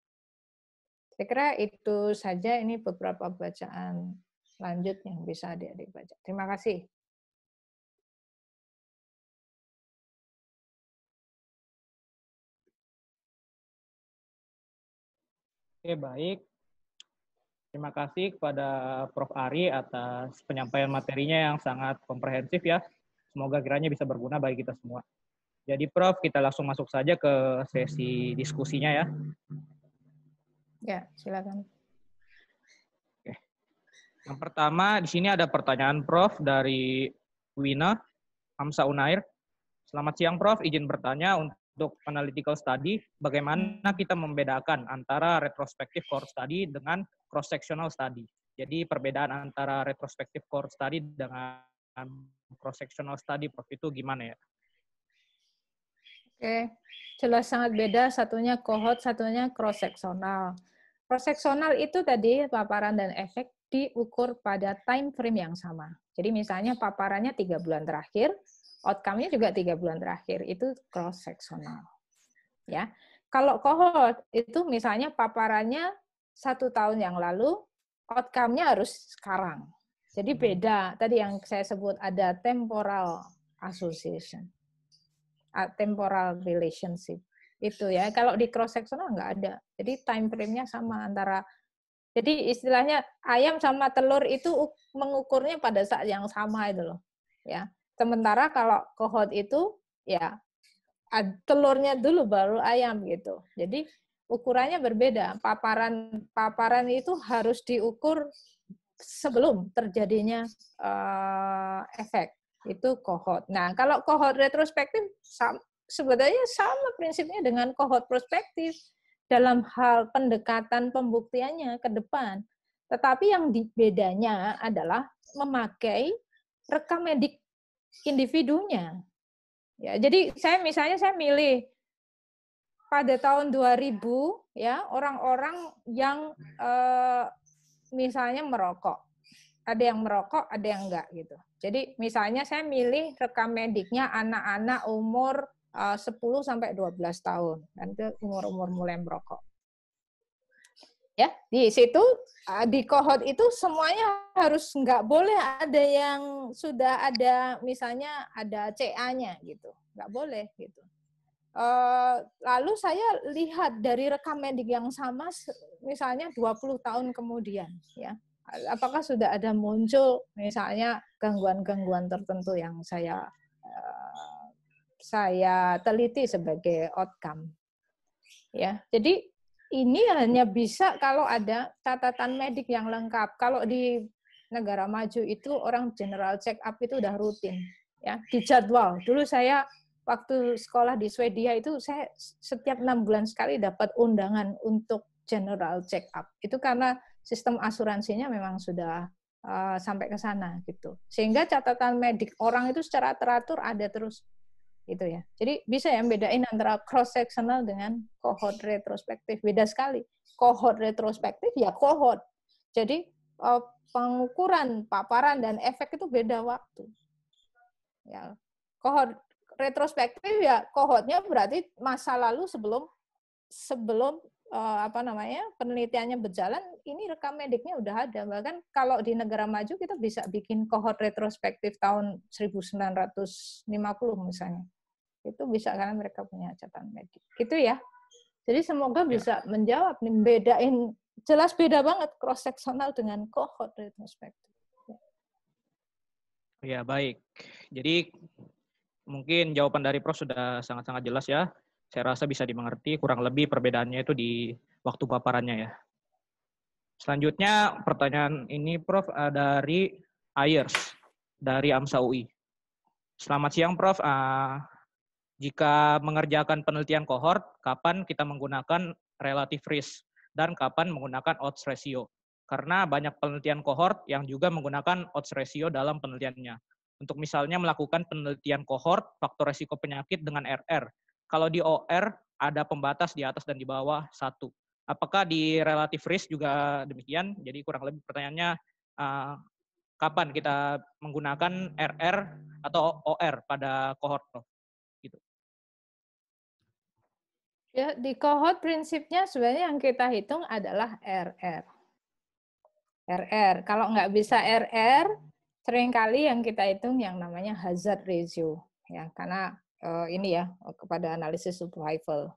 Saya kira itu saja ini beberapa bacaan lanjut yang bisa adik-adik baca. Terima kasih. Oke, baik. Terima kasih kepada Prof. Ari atas penyampaian materinya yang sangat komprehensif ya. Semoga kiranya bisa berguna bagi kita semua. Jadi Prof, kita langsung masuk saja ke sesi diskusinya ya. Ya, silakan. Oke. Yang pertama di sini ada pertanyaan Prof dari Wina Hamsa Unair. Selamat siang Prof, izin bertanya untuk analytical study, bagaimana kita membedakan antara retrospective core study dengan cross-sectional study? Jadi perbedaan antara retrospective core study dengan cross-sectional study, Prof, itu gimana ya? Oke, jelas sangat beda. Satunya cohort, satunya cross-sectional. Cross-sectional itu tadi paparan dan efek diukur pada time frame yang sama. Jadi misalnya paparannya 3 bulan terakhir, outcome-nya juga 3 bulan terakhir. Itu cross-sectional. Ya, kalau cohort itu misalnya paparannya 1 tahun yang lalu, outcome-nya harus sekarang. Jadi beda. Tadi yang saya sebut ada temporal association, temporal relationship. Itu ya. Kalau di cross sectional nggak ada. Jadi time frame-nya sama antara. Jadi istilahnya ayam sama telur itu mengukurnya pada saat yang sama itu loh. Ya. Sementara kalau cohort itu ya telurnya dulu baru ayam gitu. Jadi ukurannya berbeda. Paparan itu harus diukur sebelum terjadinya efek. Itu cohort. Nah, kalau cohort retrospektif sebetulnya sama prinsipnya dengan cohort prospektif dalam hal pendekatan pembuktiannya ke depan. Tetapi yang bedanya adalah memakai rekam medik individunya. Ya, jadi saya milih pada tahun 2000 ya orang-orang yang misalnya merokok. Ada yang merokok, ada yang enggak gitu. Jadi misalnya saya milih rekam mediknya anak-anak umur 10 sampai 12 tahun. Dan itu umur-umur mulai merokok. Ya, di situ di cohort itu semuanya harus nggak boleh ada yang sudah ada misalnya ada CA-nya gitu. Nggak boleh gitu. Lalu saya lihat dari rekam medik yang sama misalnya 20 tahun kemudian ya. apakah sudah ada muncul misalnya gangguan-gangguan tertentu yang saya teliti sebagai outcome. Ya, jadi ini hanya bisa kalau ada catatan medik yang lengkap. Kalau di negara maju itu orang general check up itu udah rutin, ya, dijadwal. Dulu saya waktu sekolah di Swedia itu saya setiap 6 bulan sekali dapat undangan untuk general check up. Itu karena sistem asuransinya memang sudah sampai ke sana gitu. Sehingga catatan medik orang itu secara teratur ada terus gitu ya. Jadi bisa ya bedain antara cross sectional dengan cohort retrospektif. Beda sekali. Cohort retrospektif ya cohort. Jadi pengukuran paparan dan efek itu beda waktu. Ya. Cohort retrospektif ya cohortnya berarti masa lalu sebelum penelitiannya berjalan, ini rekam mediknya udah ada. Bahkan kalau di negara maju kita bisa bikin cohort retrospektif tahun 1950 misalnya. Itu bisa karena mereka punya catatan medik. Gitu ya. Jadi semoga bisa menjawab nih, bedain jelas beda banget cross sectional dengan cohort retrospektif. Ya, baik. Jadi mungkin jawaban dari Prof sudah sangat-sangat jelas ya. Saya rasa bisa dimengerti, kurang lebih perbedaannya itu di waktu paparannya ya. Selanjutnya pertanyaan ini Prof dari Ayers dari AMSA UI. Selamat siang Prof. Jika mengerjakan penelitian kohort, kapan kita menggunakan relative risk dan kapan menggunakan odds ratio? Karena banyak penelitian kohort yang juga menggunakan odds ratio dalam penelitiannya. Untuk misalnya melakukan penelitian kohort faktor resiko penyakit dengan RR. Kalau di OR ada pembatas di atas dan di bawah 1. Apakah di relative risk juga demikian? Jadi kurang lebih pertanyaannya kapan kita menggunakan RR atau OR pada kohort, Prof? Gitu. Ya, di cohort prinsipnya sebenarnya yang kita hitung adalah RR. Kalau nggak bisa RR, seringkali yang kita hitung yang namanya hazard ratio, ya, karena ini ya kepada analisis survival.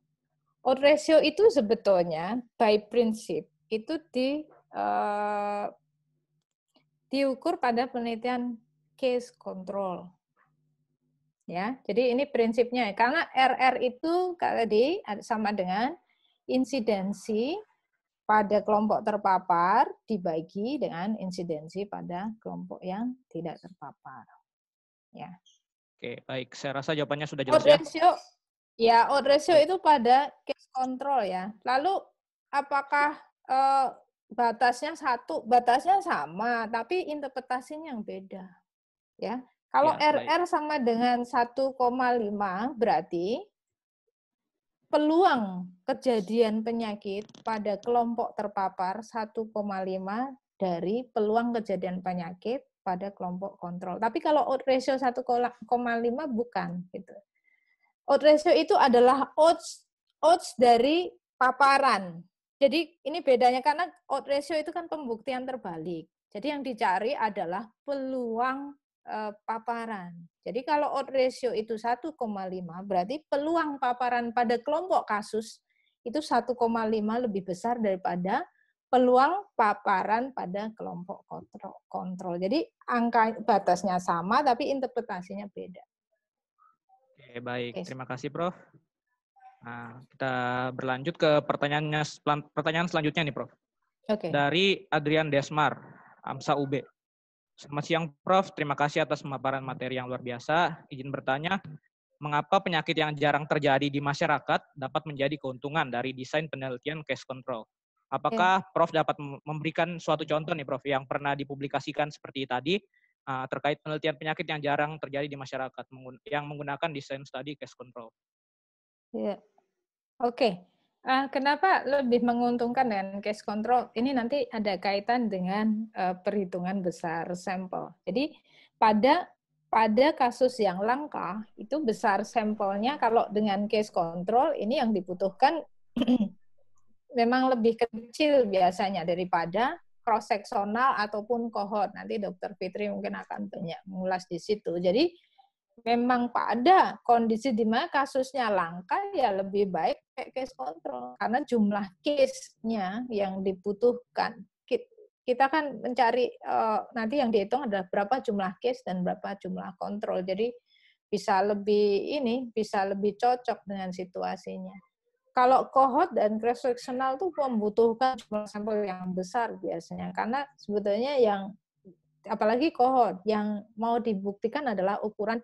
Odds ratio itu sebetulnya by prinsip itu diukur pada penelitian case control. Ya, jadi ini prinsipnya karena RR itu tadi sama dengan insidensi pada kelompok terpapar dibagi dengan insidensi pada kelompok yang tidak terpapar. Ya. Oke, baik. Saya rasa jawabannya sudah jelas Odds ratio, ya, odds ratio baik. itu pada case control ya. Lalu apakah batasnya satu? Batasnya sama, tapi interpretasinya yang beda. Ya. Kalau Ya, RR sama dengan 1,5 berarti peluang kejadian penyakit pada kelompok terpapar 1,5 dari peluang kejadian penyakit pada kelompok kontrol. Tapi kalau odds ratio 1,5 bukan gitu. Odds ratio itu adalah odds dari paparan. Jadi ini bedanya karena odds ratio itu kan pembuktian terbalik. Jadi yang dicari adalah peluang paparan. Jadi kalau odds ratio itu 1,5 berarti peluang paparan pada kelompok kasus itu 1,5 lebih besar daripada peluang paparan pada kelompok kontrol. Jadi angka batasnya sama tapi interpretasinya beda. Oke, baik. Terima kasih, Prof. Nah, kita berlanjut ke pertanyaan selanjutnya nih, Prof. Oke. Dari Adrian Desmar, AMSA UB. Selamat siang, Prof. Terima kasih atas pemaparan materi yang luar biasa. Izin bertanya, mengapa penyakit yang jarang terjadi di masyarakat dapat menjadi keuntungan dari desain penelitian case control? Apakah Prof dapat memberikan suatu contoh nih, Prof, yang pernah dipublikasikan seperti tadi, terkait penelitian penyakit yang jarang terjadi di masyarakat, yang menggunakan desain study case control? Ya. Oke. Kenapa lebih menguntungkan dengan case control? Ini nanti ada kaitan dengan perhitungan besar sampel. Jadi pada kasus yang langka itu besar sampelnya kalau dengan case control ini yang dibutuhkan memang lebih kecil biasanya daripada cross sectional ataupun cohort. Nanti Dr. Fitri mungkin akan banyak mengulas di situ. Jadi memang pada kondisi di mana kasusnya langka ya lebih baik case control karena jumlah case-nya yang dibutuhkan kita kan mencari nanti yang dihitung adalah berapa jumlah case dan berapa jumlah kontrol. Jadi bisa lebih cocok dengan situasinya. Kalau cohort dan cross-sectional itu membutuhkan jumlah sampel yang besar biasanya, karena sebetulnya yang apalagi cohort yang mau dibuktikan adalah ukuran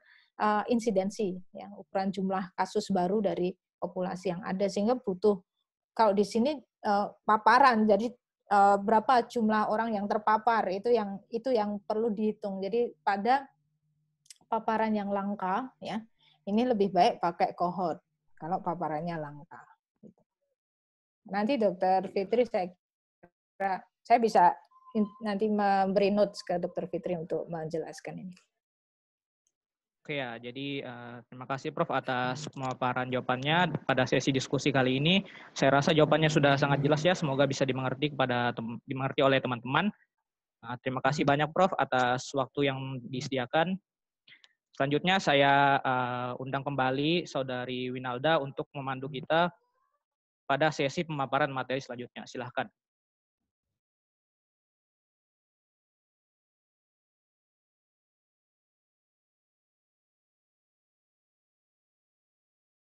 insidensi, ya, ukuran jumlah kasus baru dari populasi yang ada, sehingga butuh kalau di sini paparan, jadi berapa jumlah orang yang terpapar itu yang perlu dihitung. Jadi pada paparan yang langka, ya, ini lebih baik pakai cohort kalau paparannya langka. Nanti Dokter Fitri saya bisa nanti memberi notes ke Dokter Fitri untuk menjelaskan ini. Oke ya, jadi terima kasih Prof atas pemaparan jawabannya pada sesi diskusi kali ini. Saya rasa jawabannya sudah sangat jelas ya, semoga bisa dimengerti oleh teman-teman. Terima kasih banyak Prof atas waktu yang disediakan. Selanjutnya saya undang kembali Saudari Winalda untuk memandu kita pada sesi pemaparan materi selanjutnya. Silahkan.